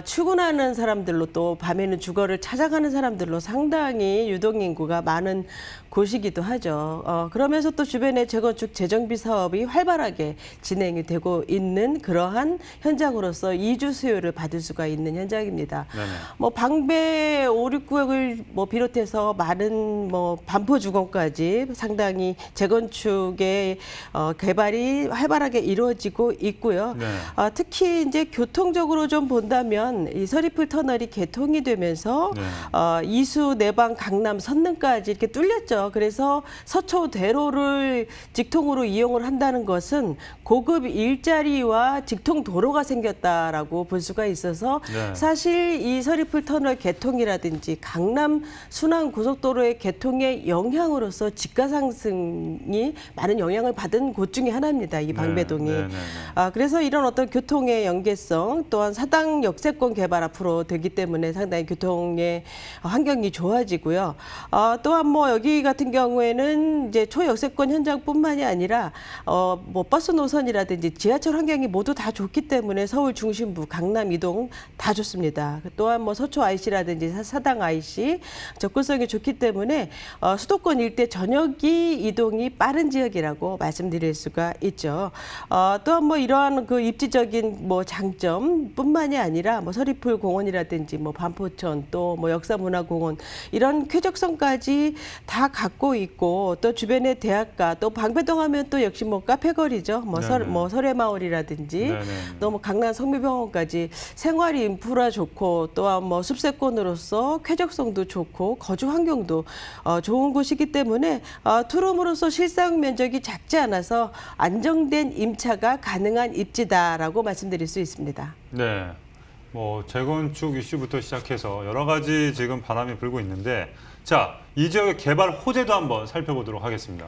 출근하는 사람들로 또 밤에는 주거를 찾아가는 사람들로 상당히 유동인구가 많은 곳이기도 하죠. 그러면서 또 주변에 재건축 재정비 사업이 활발하게 진행이 되고 있는 그러한 현장으로서 이주 수요를 받을 수가 있는 현장입니다. 네네. 뭐 방배 5, 6구역을 뭐 비롯해서 많은 뭐 반포 주공까지 상당히 재건축의 개발이 활발하게 이루어지고 있고요. 네. 특히 이제 교통적으로 좀 본다면 이 서리풀 터널이 개통이 되면서 네. 이수, 내방, 강남, 선릉까지 이렇게 뚫렸죠. 그래서 서초대로를 직통으로 이용을 한다는 것은 고급 일자리와 직통 도로가 생겼다라고 볼 수가 있어서 네. 사실 이 서리풀 터널 개통이라든지 강남 순환 고속도로의 개통의 영향으로서 집가 상승이 많은 영향을 받은 곳 중에 하나입니다. 이 방배동이. 네, 네, 네. 그래서 이런 어떤 교통의 연계성 또한 사당 역세권 개발 앞으로 되기 때문에 상당히 교통의 환경이 좋아지고요. 또한 뭐 여기 같은 경우에는 이제 초역세권 현장뿐만이 아니라 뭐 버스 노선이라든지 지하철 환경이 모두 다 좋기 때문에 서울 중심부, 강남 이동 다 좋습니다. 또한 뭐 서초 IC라든지 사당 IC 접근성이 좋기 때문에 수도권 일대 전역이 이동이 빠른 지역이라고 말씀드릴 수가 있죠. 또한 뭐 이러한 그 입지적인 뭐 장점뿐만이 아니라 뭐 서리풀 공원이라든지 뭐 반포천 또 뭐 역사문화공원 이런 쾌적성까지 다 갖고 있고 또 주변에 대학가 또 방배동 하면 또 역시 뭐 카페거리죠. 뭐 설해마을이라든지 네네. 또 뭐 강남 성미병원까지 생활 인프라 좋고 또한 뭐 숲세권으로서 쾌적성도 좋고 거주 환경도 좋은 곳이기 때문에 투룸으로서 실사용 면적이 작지 않아서 안정된 임차가 가능한 입지다라고 말씀드릴 수 있습니다. 네. 뭐 재건축 이슈부터 시작해서 여러 가지 지금 바람이 불고 있는데 자, 이 지역의 개발 호재도 한번 살펴보도록 하겠습니다.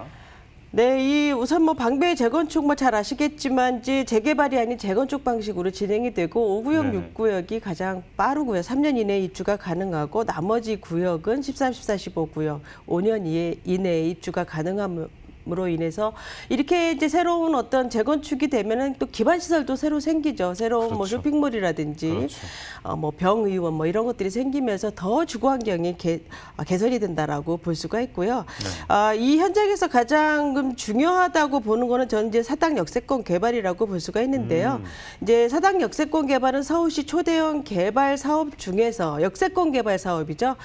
네, 이 우선 뭐 방배 재건축 뭐 잘 아시겠지만 이제 재개발이 아닌 재건축 방식으로 진행이 되고 5구역, 네네. 6구역이 가장 빠르고요. 3년 이내에 입주가 가능하고 나머지 구역은 13, 14, 15구역 5년 이내에 입주가 가능함으로 인해서 이렇게 이제 새로운 어떤 재건축이 되면은 또 기반 시설도 새로 생기죠. 새로운 뭐 그렇죠. 쇼핑몰이라든지 그렇죠. 뭐 병의원 뭐 이런 것들이 생기면서 더 주거 환경이 개선이 된다라고 볼 수가 있고요. 네. 이 현장에서 가장 중요하다고 보는 거는 저는 이제 사당 역세권 개발이라고 볼 수가 있는데요. 이제 사당 역세권 개발은 서울시 초대형 개발 사업 중에서 역세권 개발 사업이죠.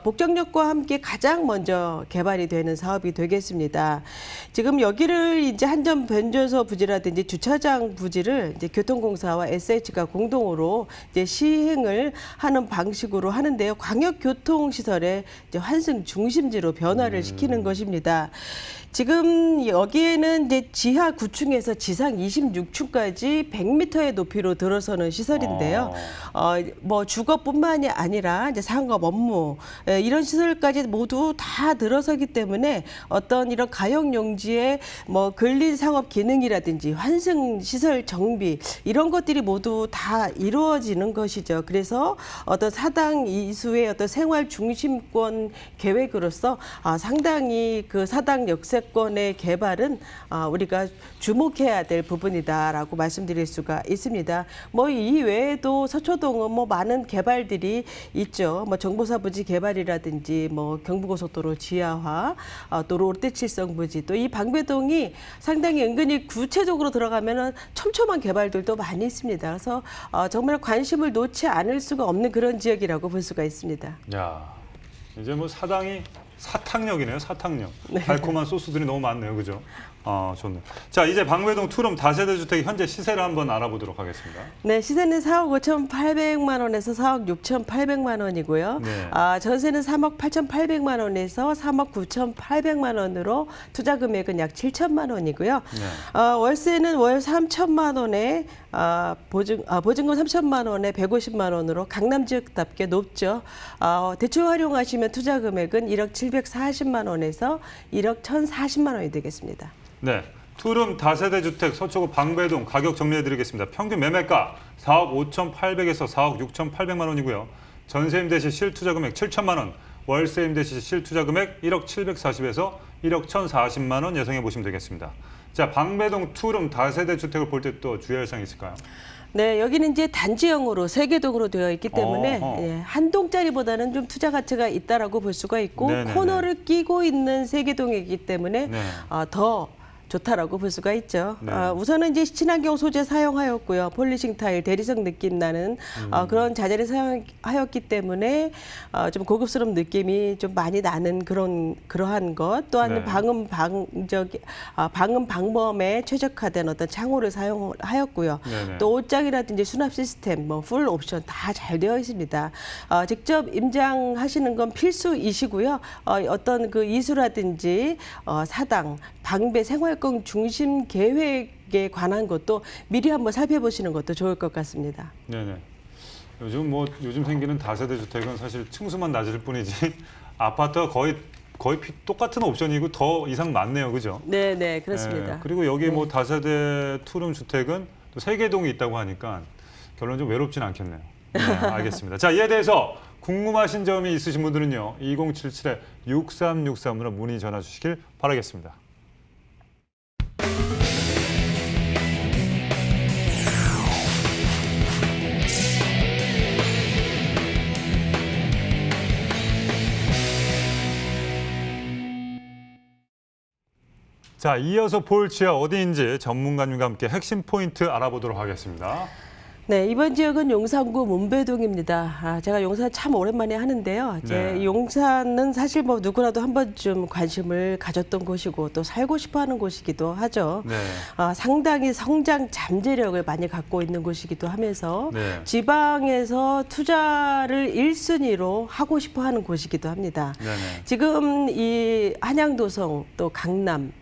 복정역과 함께 가장 먼저 개발이 되는 사업이 되겠습니다. 지금 여기를 이제 한전 변전소 부지라든지 주차장 부지를 이제 교통공사와 SH가 공동으로 이제 시행을 하는 방식으로 하는데요. 광역교통시설의 이제 환승 중심지로 변화를 시키는 것입니다. 지금 여기에는 이제 지하 9층에서 지상 26층까지 100m의 높이로 들어서는 시설인데요. 뭐 주거뿐만이 아니라 이제 상업 업무 이런 시설까지 모두 다 들어서기 때문에 어떤 이런 다용용지의 뭐 근린 상업 기능이라든지 환승 시설 정비 이런 것들이 모두 다 이루어지는 것이죠. 그래서 어떤 사당 이수의 어떤 생활 중심권 계획으로서 상당히 그 사당 역세권의 개발은 우리가 주목해야 될 부분이다라고 말씀드릴 수가 있습니다. 뭐 이 외에도 서초동은 뭐 많은 개발들이 있죠. 뭐 정보사부지 개발이라든지 뭐 경부고속도로 지하화, 또 롯데칠성 부지, 또 이 방배동이 상당히 은근히 구체적으로 들어가면은 촘촘한 개발들도 많이 있습니다. 그래서 정말 관심을 놓지 않을 수가 없는 그런 지역이라고 볼 수가 있습니다. 야, 이제 뭐 사당이 사탕역이네요. 사탕역. 달콤한 소스들이 너무 많네요. 그죠? 좋네요. 자, 이제 방배동 투룸 다세대 주택 현재 시세를 한번 알아보도록 하겠습니다. 네, 시세는 4억 5,800만 원에서 4억 6,800만 원이고요. 네. 전세는 3억 8,800만 원에서 3억 9,800만 원으로 투자 금액은 약 7천만 원이고요. 네. 월세는 월 3천만 원에 보증금 3천만 원에 150만 원으로 강남 지역답게 높죠. 대출 활용하시면 투자 금액은 1억 740만 원에서 1억 1,040만 원이 되겠습니다. 네. 투룸 다세대 주택 서초구 방배동 가격 정리해드리겠습니다. 평균 매매가 4억 5,800에서 4억 6,800만 원이고요. 전세 임대 시 실투자 금액 7천만 원, 월세 임대 시 실투자 금액 1억 740에서 1억 1,040만 원 예상해 보시면 되겠습니다. 자, 방배동 투룸 다세대 주택을 볼 때 또 주의할 사항이 있을까요? 네, 여기는 이제 단지형으로 세개동으로 되어 있기 때문에 어허. 한 동짜리보다는 좀 투자 가치가 있다라고 볼 수가 있고 네네네. 코너를 끼고 있는 세개동이기 때문에 네. 더 좋다라고 볼 수가 있죠. 네. 우선은 이제 친환경 소재 사용하였고요. 폴리싱 타일, 대리석 느낌 나는 그런 자재를 사용하였기 때문에 좀 고급스러운 느낌이 좀 많이 나는 그러한 것. 또한 네. 방음 방범에 최적화된 어떤 창호를 사용하였고요. 네네. 또 옷장이라든지 수납 시스템, 뭐 풀 옵션 다 잘 되어 있습니다. 직접 임장하시는 건 필수이시고요. 어떤 그 이수라든지 사당, 방배 생활권 중심 계획에 관한 것도 미리 한번 살펴보시는 것도 좋을 것 같습니다. 네네. 요즘 생기는 다세대 주택은 사실 층수만 낮을 뿐이지 아파트가 거의 똑같은 옵션이고 더 이상 많네요, 그죠? 네, 그렇습니다. 네, 그리고 여기 뭐 다세대 투룸 주택은 또 세개동이 있다고 하니까 결론적으로 외롭진 않겠네요. 네, 알겠습니다. 자, 이에 대해서 궁금하신 점이 있으신 분들은요, 2077-6363으로 문의 전화 주시길 바라겠습니다. 자, 이어서 볼 지역 어디인지 전문가님과 함께 핵심 포인트 알아보도록 하겠습니다. 네, 이번 지역은 용산구 문배동입니다. 제가 용산 참 오랜만에 하는데요. 네. 용산은 사실 뭐 누구라도 한 번쯤 관심을 가졌던 곳이고 또 살고 싶어하는 곳이기도 하죠. 네. 상당히 성장 잠재력을 많이 갖고 있는 곳이기도 하면서 네. 지방에서 투자를 1순위로 하고 싶어하는 곳이기도 합니다. 네네. 지금 이 한양도성 또 강남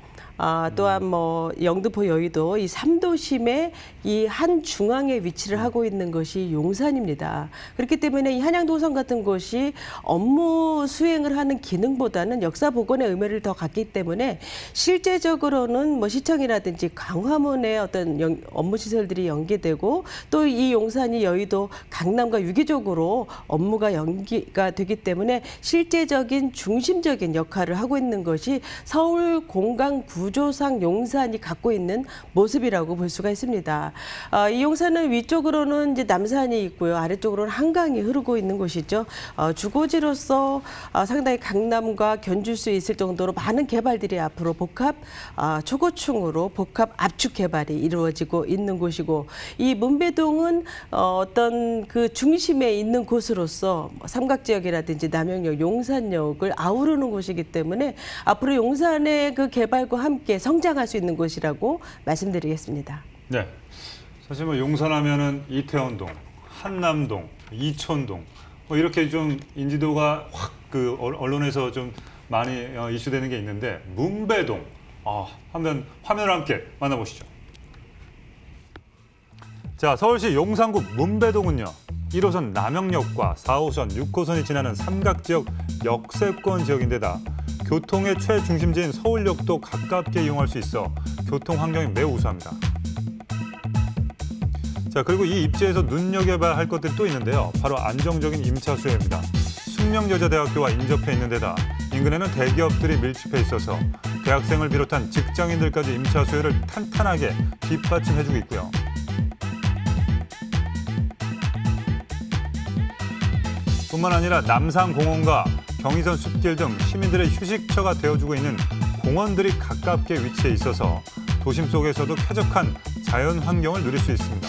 또한 뭐 영등포 여의도 이 3도심의 이 한 중앙에 위치를 하고 있는 것이 용산입니다. 그렇기 때문에 이 한양도성 같은 곳이 업무 수행을 하는 기능보다는 역사 복원의 의미를 더 갖기 때문에 실제적으로는 뭐 시청이라든지 광화문의 어떤 업무 시설들이 연계되고 또 이 용산이 여의도 강남과 유기적으로 업무가 연기가 되기 때문에 실제적인 중심적인 역할을 하고 있는 것이 서울 공간 구조상 용산이 갖고 있는 모습이라고 볼 수가 있습니다. 이 용산은 위쪽으로는 이제 남산이 있고요. 아래쪽으로는 한강이 흐르고 있는 곳이죠. 주거지로서 상당히 강남과 견줄 수 있을 정도로 많은 개발들이 앞으로 복합 초고층으로 복합 압축 개발이 이루어지고 있는 곳이고 이 문배동은 어떤 그 중심에 있는 곳으로서 삼각지역이라든지 남영역, 용산역을 아우르는 곳이기 때문에 앞으로 용산의 그 개발과 함께 성장할 수 있는 곳이라고 말씀드리겠습니다. 네. 사실 뭐 용산하면은 이태원동, 한남동, 이촌동 뭐 이렇게 좀 인지도가 확 그 언론에서 좀 많이 이슈되는 게 있는데 문배동 한번 화면을 함께 만나보시죠. 자, 서울시 용산구 문배동은요. 1호선 남영역과 4호선, 6호선이 지나는 삼각지역 역세권 지역인데다 교통의 최중심지인 서울역도 가깝게 이용할 수 있어 교통 환경이 매우 우수합니다. 자, 그리고 이 입지에서 눈여겨봐야 할 것들이 또 있는데요. 바로 안정적인 임차 수요입니다. 숙명여자대학교와 인접해 있는 데다 인근에는 대기업들이 밀집해 있어서 대학생을 비롯한 직장인들까지 임차 수요를 탄탄하게 뒷받침해주고 있고요. 뿐만 아니라 남산공원과 경의선 숲길 등 시민들의 휴식처가 되어주고 있는 공원들이 가깝게 위치해 있어서 도심 속에서도 쾌적한 자연 환경을 누릴 수 있습니다.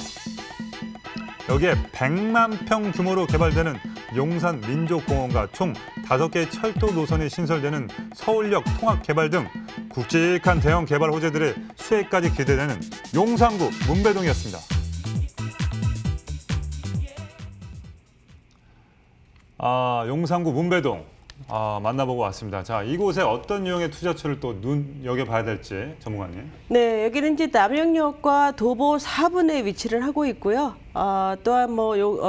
여기에 100만 평 규모로 개발되는 용산 민족공원과 총 5개의 철도 노선이 신설되는 서울역 통합 개발 등 굵직한 대형 개발 호재들의 수혜까지 기대되는 용산구 문배동이었습니다. 용산구 문배동 만나보고 왔습니다. 자, 이곳에 어떤 유형의 투자처를 또 눈여겨봐야 될지 전문가님. 네, 여기는 이제 남영역과 도보 4분에 위치를 하고 있고요. 또한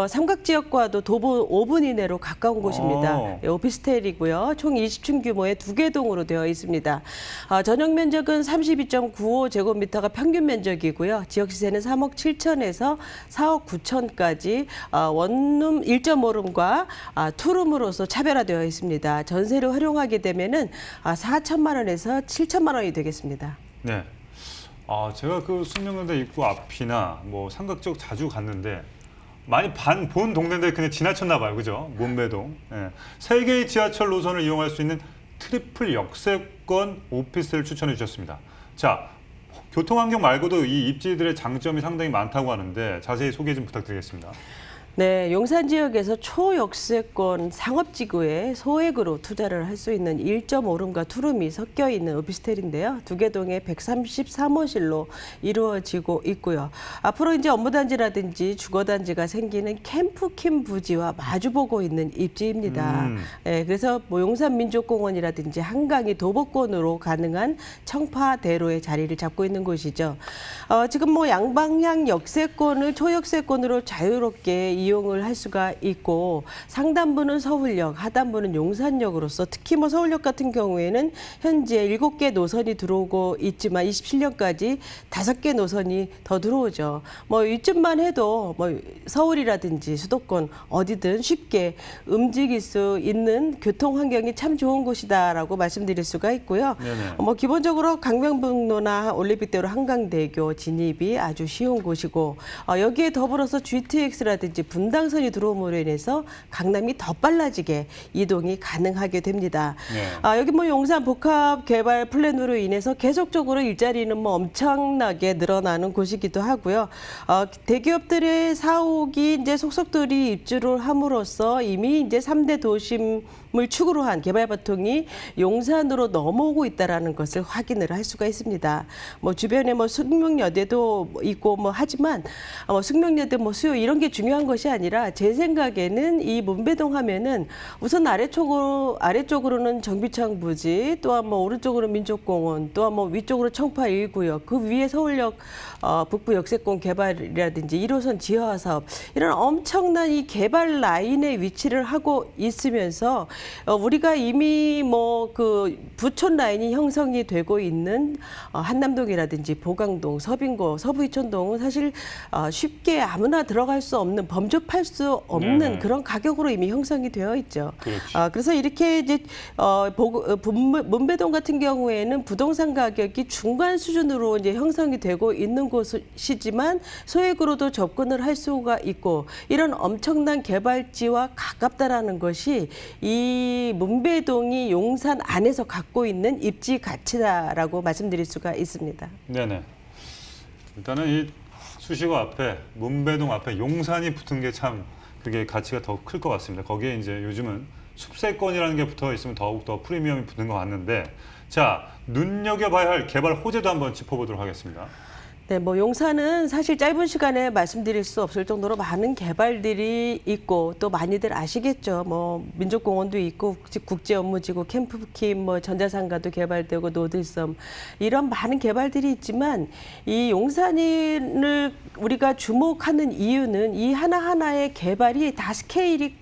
삼각지역과도 도보 5분 이내로 가까운 곳입니다. 네, 오피스텔이고요. 총 20층 규모의 2개 동으로 되어 있습니다. 전용 면적은 32.95제곱미터가 평균 면적이고요. 지역 시세는 3억 7천에서 4억 9천까지 원룸 1.5룸과 투룸으로서 차별화되어 있습니다. 전세를 활용하게 되면은 4천만 원에서 7천만 원이 되겠습니다. 네. 제가 그 숙명여대 입구 앞이나 뭐 삼각지역 자주 갔는데 많이 본 동네인데 그냥 지나쳤나 봐요. 그죠? 문배동. 네. 3개의 지하철 노선을 이용할 수 있는 트리플 역세권 오피스를 추천해 주셨습니다. 자, 교통환경 말고도 이 입지들의 장점이 상당히 많다고 하는데 자세히 소개 좀 부탁드리겠습니다. 네, 용산 지역에서 초역세권 상업지구에 소액으로 투자를 할 수 있는 1.5룸과 투룸이 섞여 있는 오피스텔인데요. 2개 동에 133호실로 이루어지고 있고요. 앞으로 이제 업무단지라든지 주거단지가 생기는 캠프킴 부지와 마주보고 있는 입지입니다. 네, 그래서 용산 민족공원이라든지 한강이 도보권으로 가능한 청파대로의 자리를 잡고 있는 곳이죠. 지금 양방향 역세권을 초역세권으로 자유롭게 이용을 할 수가 있고 상단부는 서울역, 하단부는 용산역으로서 특히 서울역 같은 경우에는 현재 7개 노선이 들어오고 있지만 27년까지 5개 노선이 더 들어오죠. 이쯤만 해도 서울이라든지 수도권 어디든 쉽게 움직일 수 있는 교통 환경이 참 좋은 곳이다라고 말씀드릴 수가 있고요. 기본적으로 강변북로나 올림픽대로 한강대교 진입이 아주 쉬운 곳이고 여기에 더불어서 GTX라든지 분당선이 들어옴으로 인해서 강남이 더 빨라지게 이동이 가능하게 됩니다. 여기 용산 복합 개발 플랜으로 인해서 계속적으로 일자리는 엄청나게 늘어나는 곳이기도 하고요. 대기업들의 사옥이 이제 속속들이 입주를 함으로써 이미 이제 3대 도심을 축으로 한 개발 바통이 용산으로 넘어오고 있다라는 것을 확인을 할 수가 있습니다. 주변에 숙명여대도 있고 하지만 숙명여대 수요 이런 게 중요한 것이 아니라 제 생각에는 이 문배동 하면은 우선 아래쪽으로는 정비창 부지, 또한 오른쪽으로 민족공원, 또한 위쪽으로 청파 1구역, 그 위에 서울역 북부 역세권 개발이라든지 1호선 지하 사업 이런 엄청난 이 개발 라인에 위치를 하고 있으면서 우리가 이미 그 부촌 라인이 형성이 되고 있는 한남동이라든지 보강동, 서빙고, 서부이촌동은 사실 쉽게 아무나 들어갈 수 없는 범접할 수 없는 그런 가격으로 이미 형성이 되어 있죠. 그래서 이렇게 이제 문배동 같은 경우에는 부동산 가격이 중간 수준으로 이제 형성이 되고 있는 곳이지만 소액으로도 접근을 할 수가 있고 이런 엄청난 개발지와 가깝다라는 것이 이 문배동이 용산 안에서 갖고 있는 입지 가치다라고 말씀드릴 수가 있습니다. 네네. 일단은 이 수식어 앞에 문배동 앞에 용산이 붙은 게 참 그게 가치가 더 클 것 같습니다. 거기에 이제 요즘은 숲세권이라는 게 붙어 있으면 더욱 더 프리미엄이 붙는 것 같는데 자, 눈여겨봐야 할 개발 호재도 한번 짚어보도록 하겠습니다. 네, 용산은 사실 짧은 시간에 말씀드릴 수 없을 정도로 많은 개발들이 있고 또 많이들 아시겠죠. 민족공원도 있고 국제업무지구, 캠프킴, 전자상가도 개발되고 노들섬 이런 많은 개발들이 있지만 이 용산을 우리가 주목하는 이유는 이 하나하나의 개발이 다 스케일이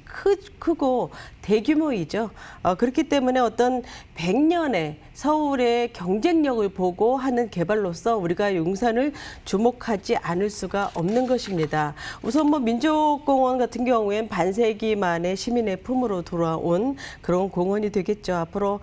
크고 대규모이죠. 그렇기 때문에 어떤 100년의 서울의 경쟁력을 보고 하는 개발로서 우리가 용산을 주목하지 않을 수가 없는 것입니다. 우선 뭐 민족공원 같은 경우엔 반세기 만에 시민의 품으로 돌아온 그런 공원이 되겠죠. 앞으로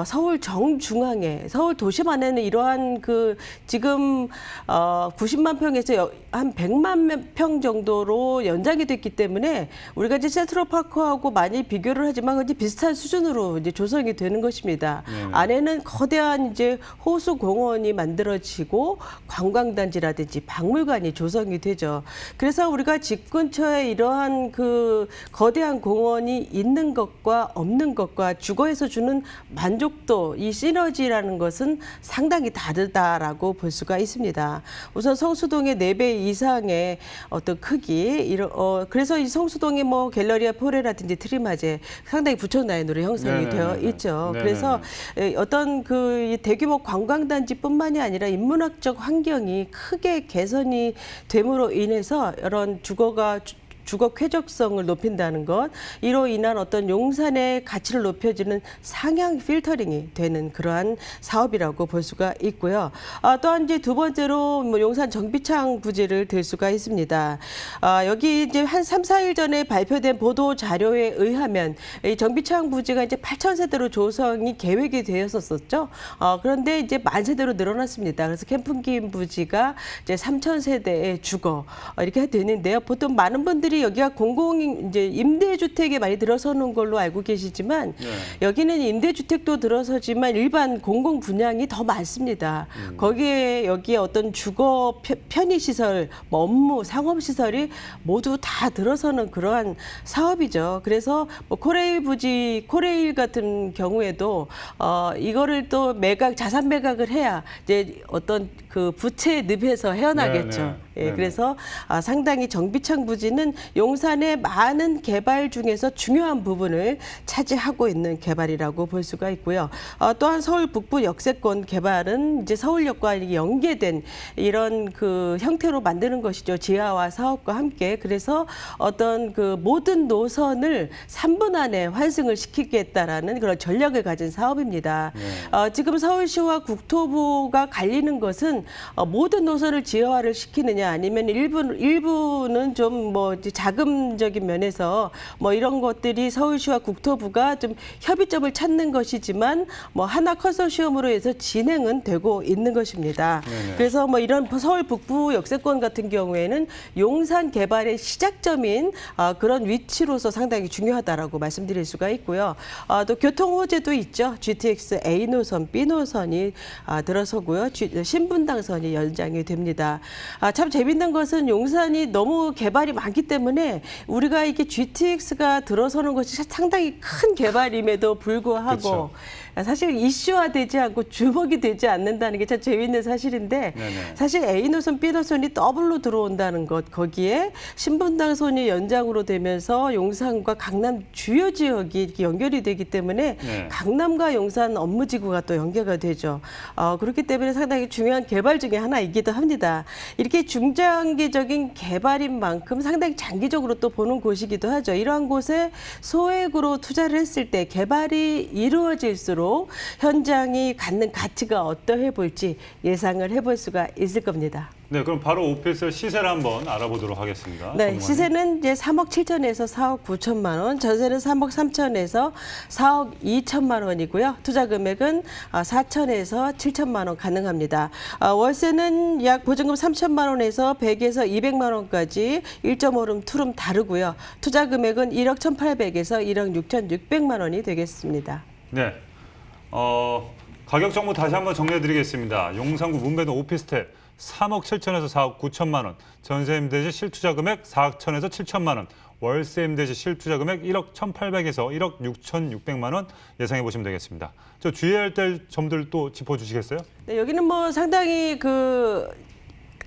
서울 정중앙에 서울 도심 안에는 이러한 그 지금 90만 평에서 한 100만 평 정도로 연장이 됐기 때문에 우리가 이제 센트럴파크하고 많이 비교를 하지만 이제 비슷한 수준으로 이제 조성이 되는 것입니다. 안에는 거대한 이제 호수 공원이 만들어지고 관광단지라든지 박물관이 조성이 되죠. 그래서 우리가 집 근처에 이러한 그 거대한 공원이 있는 것과 없는 것과 주거에서 주는 만족도, 이 시너지라는 것은 상당히 다르다라고 볼 수가 있습니다. 우선 성수동의 4배 이상의 어떤 크기, 그래서 이 성수동의 뭐 갤러리아 포레라든지 트리마제 상당히 부천 라인으로 형성이 되어 있죠. 그래서 어떤 그 대규모 관광단지뿐만이 아니라 인문학적 환경이 크게 개선이 됨으로 인해서 이런 주거 쾌적성을 높인다는 것, 이로 인한 어떤 용산의 가치를 높여주는 상향 필터링이 되는 그러한 사업이라고 볼 수가 있고요. 또한 이제 두 번째로 뭐 용산 정비창 부지를 들 수가 있습니다. 여기 이제 한 3, 4일 전에 발표된 보도 자료에 의하면 이 정비창 부지가 이제 8,000세대로 조성이 계획이 되었었죠. 그런데 이제 10,000세대로 늘어났습니다. 그래서 캠핑기 부지가 이제 3,000세대의 주거 이렇게 되는데요. 보통 많은 분들이 여기가 이제 임대주택에 많이 들어서는 걸로 알고 계시지만 여기는 임대주택도 들어서지만 일반 공공 분양이 더 많습니다. 거기에 여기에 어떤 주거 편의시설, 뭐 업무, 상업시설이 모두 다 들어서는 그러한 사업이죠. 그래서 뭐 코레일 같은 경우에도 이거를 또 자산 매각을 해야 이제 어떤 그 부채 늪에서 헤어나겠죠. 그래서 상당히 정비창 부지는 용산의 많은 개발 중에서 중요한 부분을 차지하고 있는 개발이라고 볼 수가 있고요. 또한 서울 북부 역세권 개발은 이제 서울역과 연계된 이런 그 형태로 만드는 것이죠. 지하화 사업과 함께. 그래서 어떤 그 모든 노선을 3분 안에 환승을 시키겠다라는 그런 전략을 가진 사업입니다. 지금 서울시와 국토부가 갈리는 것은 모든 노선을 지하화를 시키느냐 아니면 일부는 좀 뭐 자금적인 면에서 뭐 이런 것들이 서울시와 국토부가 좀 협의점을 찾는 것이지만 뭐 하나 컨소시엄으로 해서 진행은 되고 있는 것입니다. 그래서 뭐 이런 서울 북부 역세권 같은 경우에는 용산 개발의 시작점인 그런 위치로서 상당히 중요하다라고 말씀드릴 수가 있고요. 또 교통 호재도 있죠. GTX A 노선, B 노선이 들어서고요. 신분당선이 연장이 됩니다. 참 재밌는 것은 용산이 너무 개발이 많기 때문에 우리가 이게 GTX가 들어서는 것이 상당히 큰 개발임에도 불구하고 그쵸. 사실 이슈화되지 않고 주목이 되지 않는다는 게 참 재미있는 사실인데 사실 A 노선, B 노선이 더블로 들어온다는 것, 거기에 신분당선이 연장으로 되면서 용산과 강남 주요 지역이 이렇게 연결이 되기 때문에 강남과 용산 업무지구가 또 연계가 되죠. 그렇기 때문에 상당히 중요한 개발 중에 하나이기도 합니다. 이렇게 중장기적인 개발인 만큼 상당히 장기적으로 또 보는 곳이기도 하죠. 이러한 곳에 소액으로 투자를 했을 때 개발이 이루어질수록 현장이 갖는 가치가 어떠해 볼지 예상을 해볼 수가 있을 겁니다. 네, 그럼 바로 오피스 시세를 한번 알아보도록 하겠습니다. 네, 시세는 이제 3억 7천에서 4억 9천만 원, 전세는 3억 3천에서 4억 2천만 원이고요. 투자 금액은 4천에서 7천만 원 가능합니다. 월세는 약 보증금 3천만 원에서 100에서 200만 원까지 1.5룸, 투룸 다르고요. 투자 금액은 1억 1,800에서 1억 6,600만 원이 되겠습니다. 네, 가격 정보 다시 한번 정리해드리겠습니다. 용산구 문배동 오피스텔 3억 7천에서 4억 9천만 원, 전세 임대시 실투자 금액 4천에서 7천만 원, 월세 임대시 실투자 금액 1억 1,800에서 1억 6,600만 원 예상해 보시면 되겠습니다. 저 주의해야 될 점들 또 짚어주시겠어요? 네, 여기는 뭐 상당히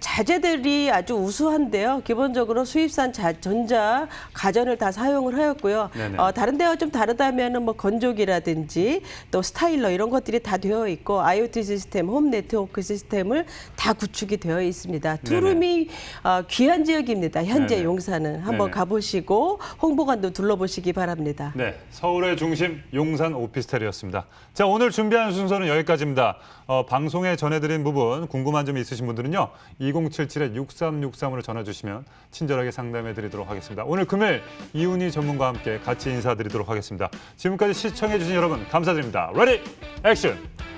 자재들이 아주 우수한데요. 기본적으로 수입산 전자 가전을 다 사용을 하였고요. 네네. 다른 데와 좀 다르다면은 뭐 건조기라든지 또 스타일러 이런 것들이 다 되어 있고 IoT 시스템, 홈 네트워크 시스템을 다 구축이 되어 있습니다. 투룸이 귀한 지역입니다. 현재 네네. 용산은 한번 네네. 가보시고 홍보관도 둘러보시기 바랍니다. 네, 서울의 중심 용산 오피스텔이었습니다. 자, 오늘 준비한 순서는 여기까지입니다. 방송에 전해드린 부분 궁금한 점 있으신 분들은요. 2077-6363으로 전화 주시면 친절하게 상담해드리도록 하겠습니다. 오늘 금요일 이훈희 전문가와 함께 같이 인사드리도록 하겠습니다. 지금까지 시청해주신 여러분 감사드립니다. 레디 액션!